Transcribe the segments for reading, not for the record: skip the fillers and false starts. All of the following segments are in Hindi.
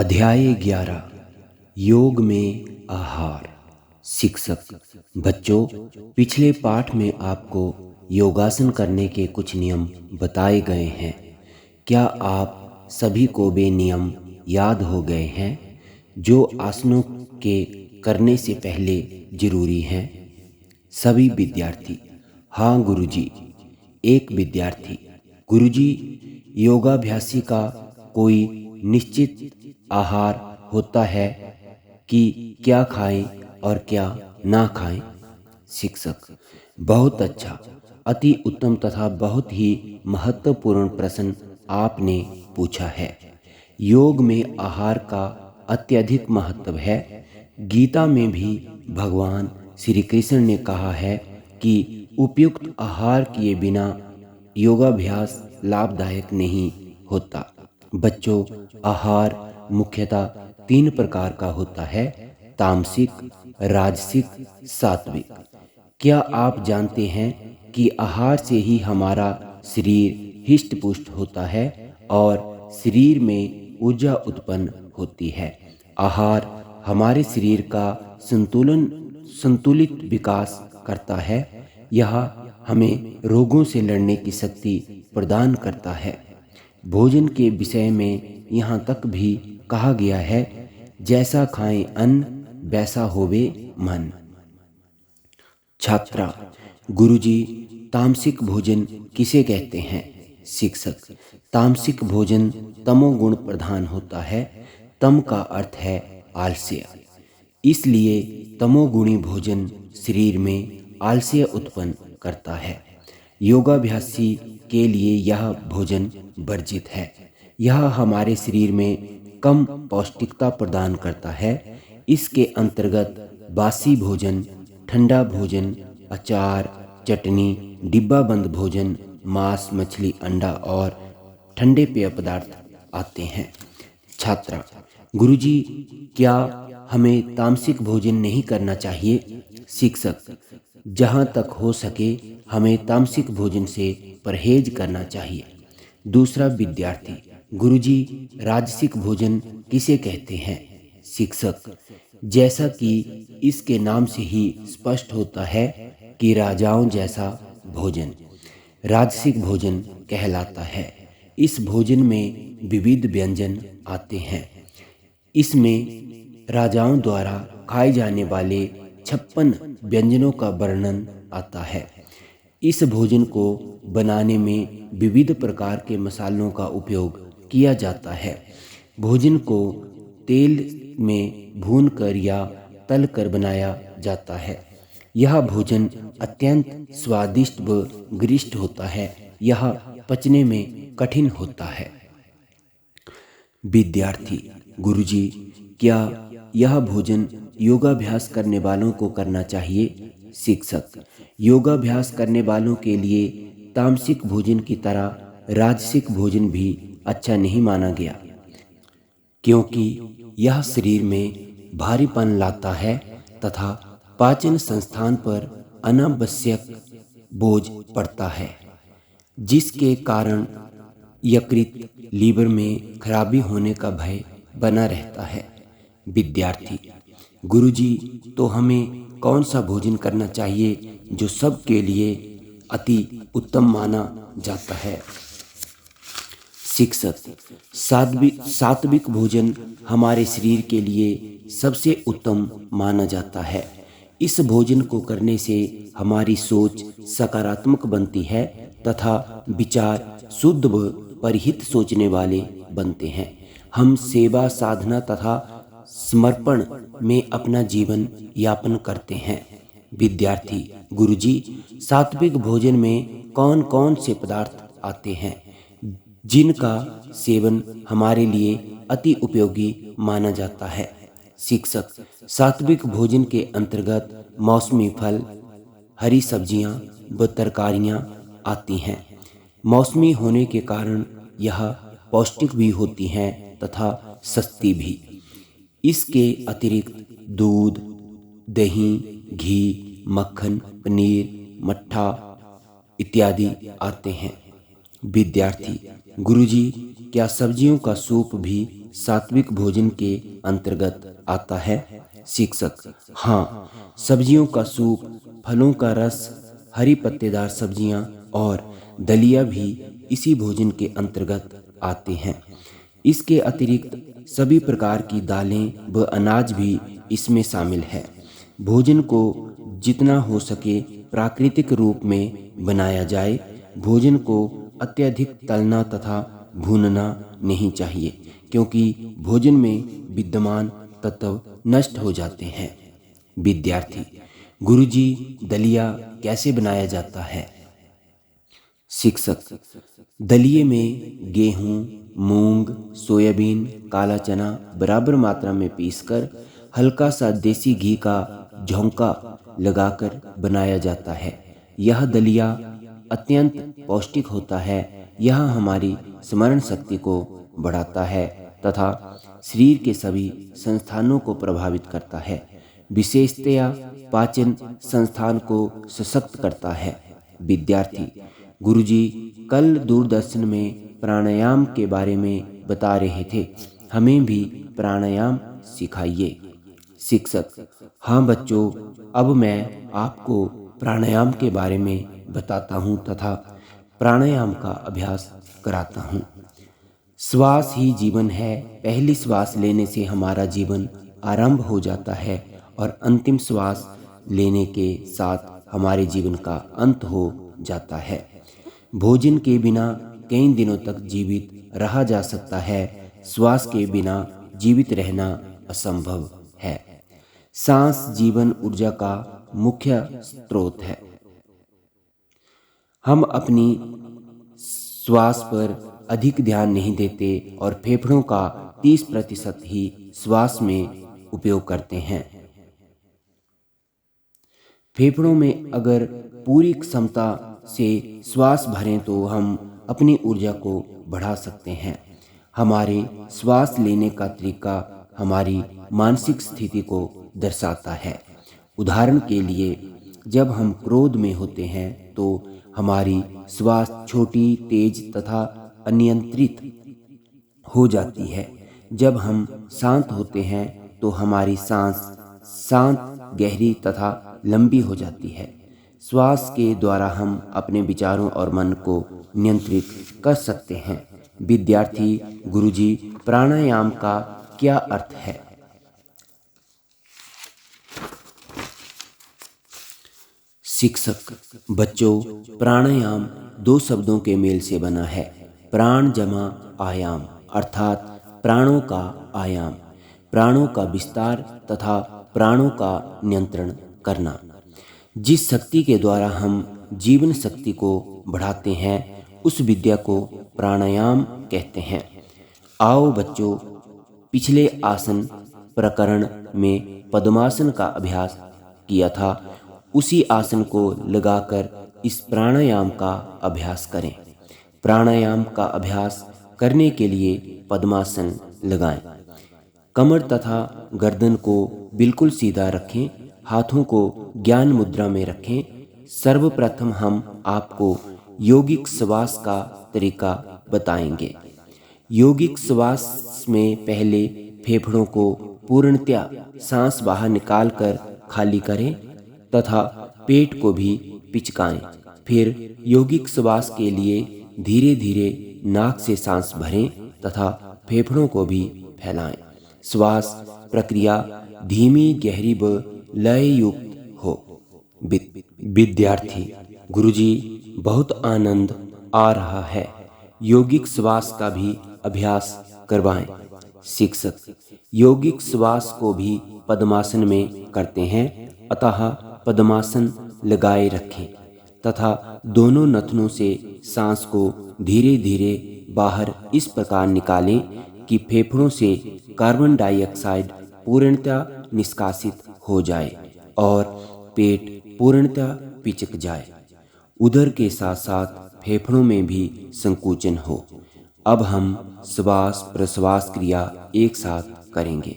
अध्याय 11 योग में आहार। शिक्षक बच्चों, पिछले पाठ में आपको योगासन करने के कुछ नियम बताए गए हैं। क्या आप सभी को वे नियम याद हो गए हैं जो आसनों के करने से पहले जरूरी हैं? सभी विद्यार्थी हाँ गुरुजी। एक विद्यार्थी गुरुजी, योगाभ्यासी का कोई निश्चित आहार होता है कि क्या खाएं और क्या ना खाएं? शिक्षक बहुत अच्छा, अति उत्तम तथा बहुत ही महत्वपूर्ण प्रश्न आपने पूछा है। योग में आहार का अत्यधिक महत्व है। गीता में भी भगवान श्री कृष्ण ने कहा है कि उपयुक्त आहार किए बिना योगाभ्यास लाभदायक नहीं होता। बच्चों, आहार मुख्यतः 3 प्रकार का होता है: तामसिक, राजसिक, सात्विक। क्या आप जानते हैं कि आहार से ही हमारा शरीर हिष्ट पुष्ट होता है और शरीर में ऊर्जा उत्पन्न होती है? आहार हमारे शरीर का संतुलित विकास करता है। यह हमें रोगों से लड़ने की शक्ति प्रदान करता है। भोजन के विषय में यहाँ तक भी कहा गया है, जैसा खाएं अन्न वैसा होवे मन। छात्रा गुरुजी, तामसिक भोजन किसे कहते हैं? शिक्षक तामसिक भोजन तमोगुण प्रधान होता है। तम का अर्थ है आलस्य, इसलिए तमोगुणी भोजन शरीर में आलस्य उत्पन्न करता है। योगाभ्यासी के लिए यह भोजन वर्जित है। यह हमारे शरीर में कम पौष्टिकता प्रदान करता है। इसके अंतर्गत बासी भोजन, ठंडा भोजन, अचार, चटनी, डिब्बाबंद भोजन, मांस, मछली, अंडा और ठंडे पेय पदार्थ आते हैं। छात्रा गुरुजी, क्या हमें तामसिक भोजन नहीं करना चाहिए? शिक्षक जहाँ तक हो सके हमें तामसिक भोजन से परहेज करना चाहिए। दूसरा विद्यार्थी गुरुजी, राजसिक भोजन किसे कहते हैं? शिक्षक जैसा कि इसके नाम से ही स्पष्ट होता है कि राजाओं जैसा भोजन राजसिक भोजन कहलाता है। इस भोजन में विविध व्यंजन आते हैं। इसमें राजाओं द्वारा खाए जाने वाले 56 व्यंजनों का वर्णन आता है। इस भोजन को बनाने में विविध प्रकार के मसालों का उपयोग किया जाता है। भोजन को तेल में भूनकर या तलकर बनाया जाता है। यह भोजन अत्यंत स्वादिष्ट व गरिष्ठ होता है। यह पचने में कठिन होता है। विद्यार्थी गुरुजी, क्या यह भोजन योगाभ्यास करने वालों को करना चाहिए? शिक्षक योगाभ्यास करने वालों के लिए तामसिक भोजन की तरह राजसिक भोजन भी अच्छा नहीं माना गया, क्योंकि यह शरीर में भारीपन लाता है तथा पाचन संस्थान पर अनावश्यक बोझ पड़ता है, जिसके कारण यकृत, लीवर में खराबी होने का भय बना रहता है। विद्यार्थी गुरुजी, तो हमें कौन सा भोजन करना चाहिए जो सबके लिए अति उत्तम माना जाता है? शिक्षक सात्विक भोजन हमारे शरीर के लिए सबसे उत्तम माना जाता है। इस भोजन को करने से हमारी सोच सकारात्मक बनती है तथा विचार शुद्ध व परिहित सोचने वाले बनते हैं। हम सेवा, साधना तथा समर्पण में अपना जीवन यापन करते हैं। विद्यार्थी गुरुजी, सात्विक भोजन में कौन कौन से पदार्थ आते हैं जिनका सेवन हमारे लिए अति उपयोगी माना जाता है? शिक्षक सात्विक भोजन के अंतर्गत मौसमी फल, हरी सब्जियां व तरकारियां आती हैं। मौसमी होने के कारण यह पौष्टिक भी होती हैं तथा सस्ती भी। इसके अतिरिक्त दूध, दही, घी, मक्खन, पनीर, मट्ठा इत्यादि आते हैं। विद्यार्थी गुरुजी, क्या सब्जियों का सूप भी सात्विक भोजन के अंतर्गत आता है? शिक्षक, हाँ, सब्जियों का सूप, फलों का रस, हरी पत्तेदार सब्जियां और दलिया भी इसी भोजन के अंतर्गत आते हैं। इसके अतिरिक्त सभी प्रकार की दालें व अनाज भी इसमें शामिल है। भोजन को जितना हो सके प्राकृतिक रूप में बनाया जाए। भोजन को अत्यधिक तलना तथा भूनना नहीं चाहिए, क्योंकि भोजन में विद्यमान तत्व नष्ट हो जाते हैं। विद्यार्थी, गुरुजी, दलिया कैसे बनाया जाता है? शिक्षक, दलिये में गेहूं, मूंग, सोयाबीन, काला चना बराबर मात्रा में पीसकर हल्का सा देसी घी का झोंका लगाकर बनाया जाता है। यह दलिया अत्यंत पौष्टिक होता है। यह हमारी स्मरण शक्ति को बढ़ाता है तथा शरीर के सभी संस्थानों को प्रभावित करता है। विशेषतया पाचन संस्थान को सशक्त करता है। विद्यार्थी, गुरुजी, कल दूरदर्शन में प्राणायाम के बारे में बता रहे थे, हमें भी प्राणायाम सिखाइए। शिक्षक, हाँ बच्चों, अब मैं आपको प्राणायाम के बारे में बताता हूँ तथा प्राणायाम का अभ्यास कराता हूँ। श्वास ही जीवन है। पहली श्वास लेने से हमारा जीवन आरंभ हो जाता है और अंतिम श्वास लेने के साथ हमारे जीवन का अंत हो जाता है। भोजन के बिना कई दिनों तक जीवित रहा जा सकता है। श्वास के बिना जीवित रहना असंभव है। सांस जीवन ऊर्जा का मुख्य स्रोत है। हम अपनी श्वास पर अधिक ध्यान नहीं देते और फेफड़ों का 30% ही श्वास में उपयोग करते हैं। फेफड़ों में अगर पूरी क्षमता से श्वास भरें तो हम अपनी ऊर्जा को बढ़ा सकते हैं। हमारे श्वास लेने का तरीका हमारी मानसिक स्थिति को दर्शाता है। उदाहरण के लिए, जब हम क्रोध में होते हैं तो हमारी श्वास छोटी, तेज तथा अनियंत्रित हो जाती है। जब हम शांत होते हैं तो हमारी सांस शांत, गहरी तथा लंबी हो जाती है। श्वास के द्वारा हम अपने विचारों और मन को नियंत्रित कर सकते हैं। विद्यार्थी, गुरुजी, प्राणायाम का क्या अर्थ है? शिक्षक, बच्चों, प्राणायाम दो शब्दों के मेल से बना है। प्राण जमा आयाम, अर्थात प्राणों का आयाम, प्राणों का विस्तार तथा प्राणों का नियंत्रण करना। जिस शक्ति के द्वारा हम जीवन शक्ति को बढ़ाते हैं उस विद्या को प्राणायाम कहते हैं। आओ बच्चों, पिछले आसन प्रकरण में पद्मासन का अभ्यास किया था, उसी आसन को लगाकर इस प्राणायाम का अभ्यास करें। प्राणायाम का अभ्यास करने के लिए पद्मासन लगाएं। कमर तथा गर्दन को बिल्कुल सीधा रखें। हाथों को ज्ञान मुद्रा में रखें। सर्वप्रथम हम आपको यौगिक श्वास का तरीका बताएंगे। यौगिक श्वास में पहले फेफड़ों को पूर्णतया सांस बाहर निकालकर खाली करें तथा पेट को भी पिचकाएं। फिर यौगिक श्वास के लिए धीरे धीरे नाक से सांस भरें तथा फेफड़ों को भी फैलाएं। श्वास प्रक्रिया धीमी, गहरी व लय युक्त हो। विद्यार्थी, गुरुजी, बहुत आनंद आ रहा है। यौगिक श्वास का भी अभ्यास करवाएं। शिक्षक, यौगिक श्वास को भी पद्मासन में करते हैं, अतः पद्मासन लगाए रखें तथा दोनों नथनों से सांस को धीरे धीरे बाहर इस प्रकार निकालें कि फेफड़ों से कार्बन डाइऑक्साइड पूर्णतः निष्कासित हो जाए और पेट पूर्णतः पिचक जाए। उदर के साथ साथ फेफड़ों में भी संकुचन हो। अब हम श्वास प्रश्वास क्रिया एक साथ करेंगे।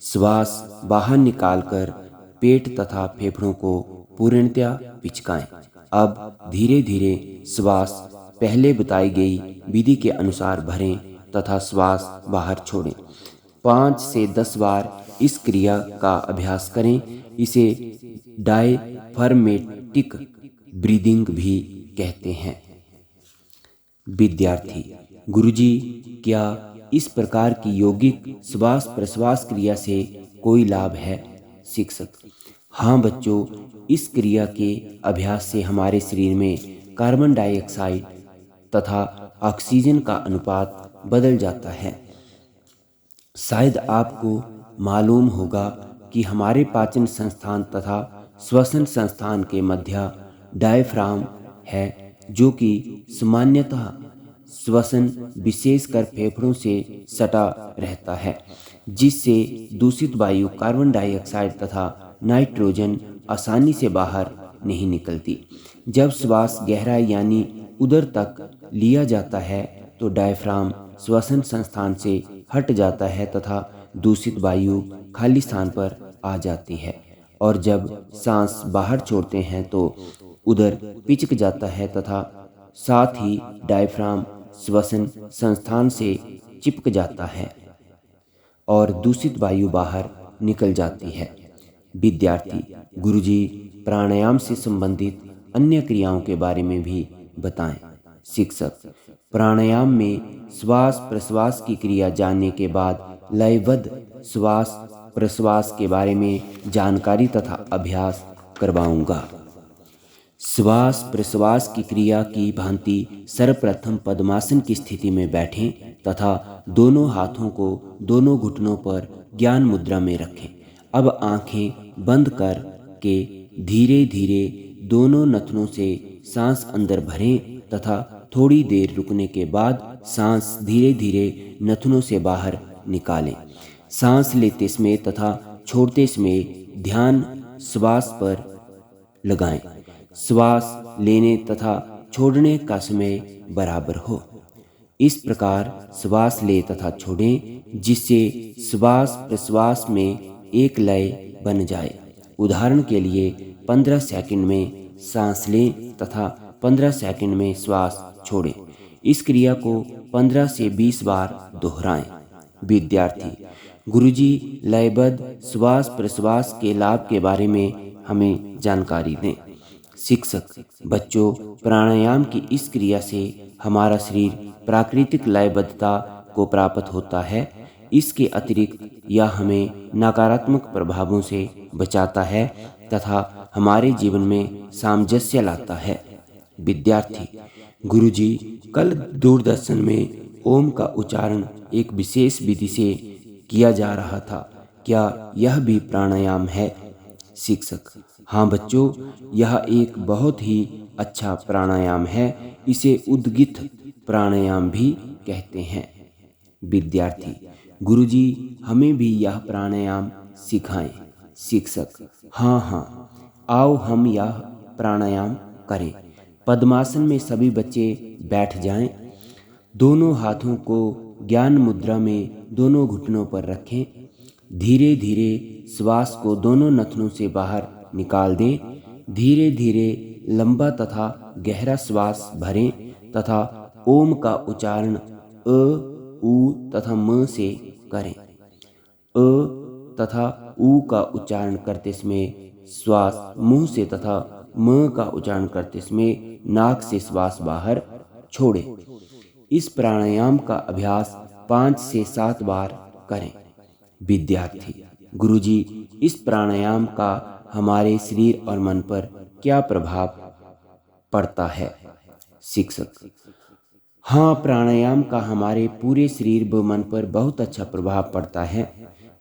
श्वास बाहर निकालकर पेट तथा फेफड़ों को पूर्णतः पिचकाएं। अब धीरे धीरे श्वास पहले बताई गई विधि के अनुसार भरें तथा श्वास बाहर छोड़ें। 5 से 10 बार इस क्रिया का अभ्यास करें। इसे डायफ्रामेटिक ब्रीदिंग भी कहते हैं। विद्यार्थी: गुरुजी, क्या इस प्रकार की यौगिक श्वास प्रश्वास क्रिया से कोई लाभ है? शिक्षक: हाँ बच्चों, इस क्रिया के अभ्यास से हमारे शरीर में कार्बन डाइऑक्साइड तथा ऑक्सीजन का अनुपात बदल जाता है। शायद आपको मालूम होगा कि हमारे पाचन संस्थान तथा श्वसन संस्थान के मध्य डायफ्राम है, जो कि सामान्यतः श्वसन विशेषकर फेफड़ों से सटा रहता है, जिससे दूषित वायु कार्बन डाइऑक्साइड तथा नाइट्रोजन आसानी से बाहर नहीं निकलती। जब श्वास गहरा यानी उदर तक लिया जाता है तो डायफ्राम श्वसन संस्थान से हट जाता है तथा दूषित वायु खाली स्थान पर आ जाती है, और जब सांस बाहर छोड़ते हैं तो उदर पिचक जाता है तथा साथ ही डायफ्राम श्वसन संस्थान से चिपक जाता है और दूषित वायु बाहर निकल जाती है। विद्यार्थी: गुरुजी, प्राणायाम से संबंधित अन्य क्रियाओं के बारे में भी बताएं। शिक्षक: प्राणायाम में श्वास प्रश्वास की क्रिया जानने के बाद लयबद्ध श्वास प्रश्वास के बारे में जानकारी तथा अभ्यास करवाऊंगा। श्वास प्रश्वास की क्रिया की भांति सर्वप्रथम पद्मासन की स्थिति में बैठें तथा दोनों हाथों को दोनों घुटनों पर ज्ञान मुद्रा में रखें। अब आंखें बंद कर के धीरे धीरे दोनों नथनों से सांस अंदर भरें तथा थोड़ी देर रुकने के बाद सांस धीरे धीरे नथनों से बाहर निकालें। सांस लेते समय तथा छोड़ते समय ध्यान श्वास पर लगाएं। श्वास लेने तथा छोड़ने का समय बराबर हो। इस प्रकार श्वास ले तथा छोड़ें जिससे श्वास प्रश्वास में एक लय बन जाए। उदाहरण के लिए 15 सेकंड में सांस लें तथा 15 सेकंड में श्वास छोड़ें। इस क्रिया को 15 से 20 बार दोहराएं। विद्यार्थी: गुरुजी, लयबद्ध श्वास प्रश्वास के लाभ के बारे में हमें जानकारी दें। शिक्षक: बच्चों, प्राणायाम की इस क्रिया से हमारा शरीर प्राकृतिक लयबद्धता को प्राप्त होता है। इसके अतिरिक्त यह हमें नकारात्मक प्रभावों से बचाता है तथा हमारे जीवन में सामंजस्य लाता है। विद्यार्थी: गुरुजी, कल दूरदर्शन में ओम का उच्चारण एक विशेष विधि से किया जा रहा था, क्या यह भी प्राणायाम है? शिक्षक: हाँ बच्चों, यह एक बहुत ही अच्छा प्राणायाम है। इसे उद्गीत प्राणायाम भी कहते हैं। विद्यार्थी: गुरुजी, हमें भी यह प्राणायाम सिखाएं। शिक्षक: हाँ, आओ हम यह प्राणायाम करें। पद्मासन में सभी बच्चे बैठ जाएं। दोनों हाथों को ज्ञान मुद्रा में दोनों घुटनों पर रखें। धीरे धीरे श्वास को दोनों नथनों से बाहर निकाल दें। धीरे धीरे लंबा तथा गहरा श्वास भरें तथा ओम का उच्चारण अ, उ तथा म से करें। अ तथा उ का उच्चारण करते समय श्वास मुंह से तथा म का उच्चारण करते समय नाक से श्वास बाहर छोड़ें। इस प्राणायाम का अभ्यास 5 से 7 बार करें। विद्यार्थी: गुरुजी, इस प्राणायाम का हमारे शरीर और मन पर क्या प्रभाव पड़ता है? शिक्षक: हाँ, प्राणायाम का हमारे पूरे शरीर व मन पर बहुत अच्छा प्रभाव पड़ता है।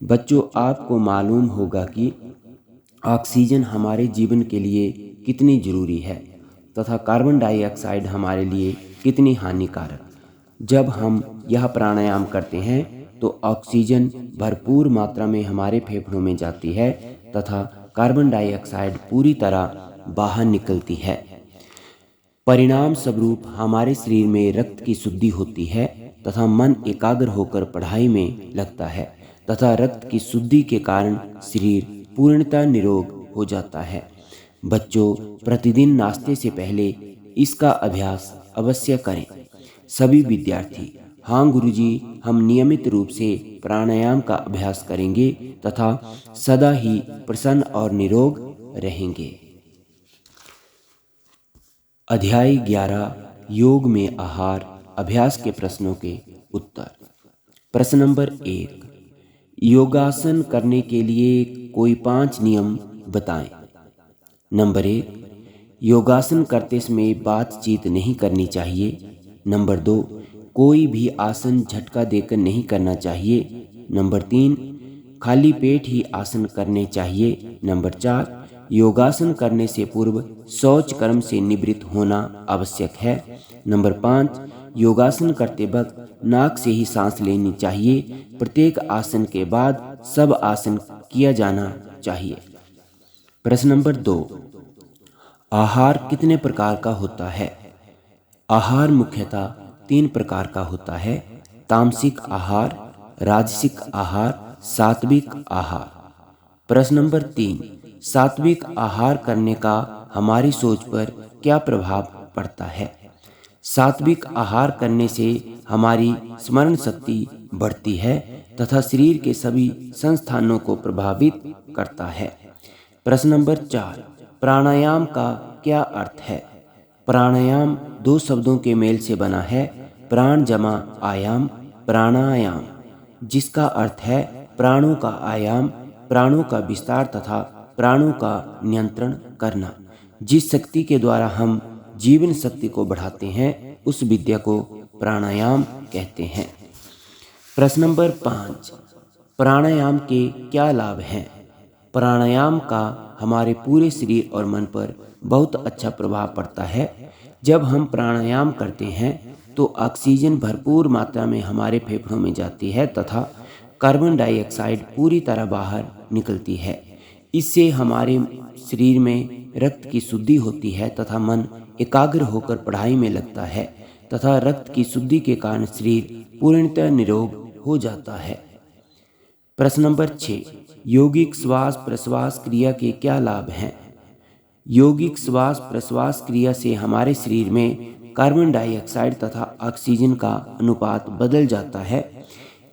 बच्चों, आपको मालूम होगा कि ऑक्सीजन हमारे जीवन के लिए कितनी जरूरी है तथा कार्बन डाइऑक्साइड हमारे लिए कितनी हानिकारक। जब हम यह प्राणायाम करते हैं तो ऑक्सीजन भरपूर मात्रा में हमारे फेफड़ों में जाती है तथा कार्बन डाइऑक्साइड पूरी तरह बाहर निकलती है। परिणाम स्वरूप हमारे शरीर में रक्त की शुद्धि होती है तथा मन एकाग्र होकर पढ़ाई में लगता है तथा रक्त की शुद्धि के कारण शरीर पूर्णतः निरोग हो जाता है। बच्चों, प्रतिदिन नाश्ते से पहले इसका अभ्यास अवश्य करें। सभी विद्यार्थी, हाँ गुरुजी, हम नियमित रूप से प्राणायाम का अभ्यास करेंगे तथा सदा ही प्रसन्न और निरोग रहेंगे। अध्याय 11 योग में आहार अभ्यास के प्रश्नों के उत्तर। प्रश्न नंबर 1, योगासन करने के लिए कोई 5 नियम बताएं। नंबर 1, योगासन करते समय बातचीत नहीं करनी चाहिए। नंबर 2, कोई भी आसन झटका देकर नहीं करना चाहिए। नंबर 3, खाली पेट ही आसन करने चाहिए। नंबर 4, योगासन करने से पूर्व शौच कर्म से निवृत्त होना आवश्यक है। नंबर 5, योगासन करते वक्त नाक से ही सांस लेनी चाहिए। प्रत्येक आसन के बाद सब आसन किया जाना चाहिए। प्रश्न नंबर 2, आहार कितने प्रकार का होता है? आहार मुख्यतः 3 प्रकार का होता है: तामसिक आहार, राजसिक आहार, सात्विक आहार। प्रश्न नंबर 3, सात्विक आहार करने का हमारी सोच पर क्या प्रभाव पड़ता है? सात्विक आहार करने से हमारी स्मरण शक्ति बढ़ती है तथा शरीर के सभी संस्थानों को प्रभावित करता है। प्रश्न नंबर 4, प्राणायाम का क्या अर्थ है? प्राणायाम 2 शब्दों के मेल से बना है, प्राण जमा आयाम, प्राणायाम, जिसका अर्थ है प्राणों का आयाम, प्राणों का विस्तार तथा प्राणों का नियंत्रण करना। जिस शक्ति के द्वारा हम जीवन शक्ति को बढ़ाते हैं उस विद्या को प्राणायाम कहते हैं। प्रश्न नंबर 5, प्राणायाम के क्या लाभ हैं? प्राणायाम का हमारे पूरे शरीर और मन पर बहुत अच्छा प्रभाव पड़ता है। जब हम प्राणायाम करते हैं तो ऑक्सीजन भरपूर मात्रा में हमारे फेफड़ों में जाती है तथा कार्बन डाइऑक्साइड पूरी तरह बाहर निकलती है। इससे हमारे शरीर में रक्त की शुद्धि होती है तथा मन एकाग्र होकर पढ़ाई में लगता है तथा रक्त की शुद्धि के कारण शरीर पूर्णतः निरोग हो जाता है। प्रश्न नंबर 6, यौगिक श्वास प्रश्वास क्रिया के क्या लाभ हैं? यौगिक श्वास प्रश्वास क्रिया से हमारे शरीर में कार्बन डाइऑक्साइड तथा ऑक्सीजन का अनुपात बदल जाता है।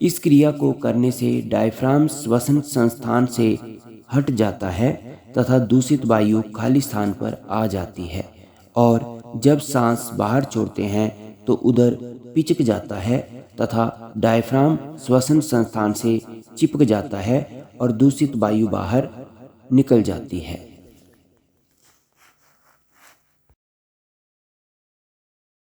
इस क्रिया को करने से डायफ्राम श्वसन संस्थान से हट जाता है तथा दूषित वायु खाली स्थान पर आ जाती है और जब सांस बाहर छोड़ते हैं तो उदर पिचक जाता है तथा डायफ्राम श्वसन संस्थान से चिपक जाता है और दूषित वायु बाहर निकल जाती है।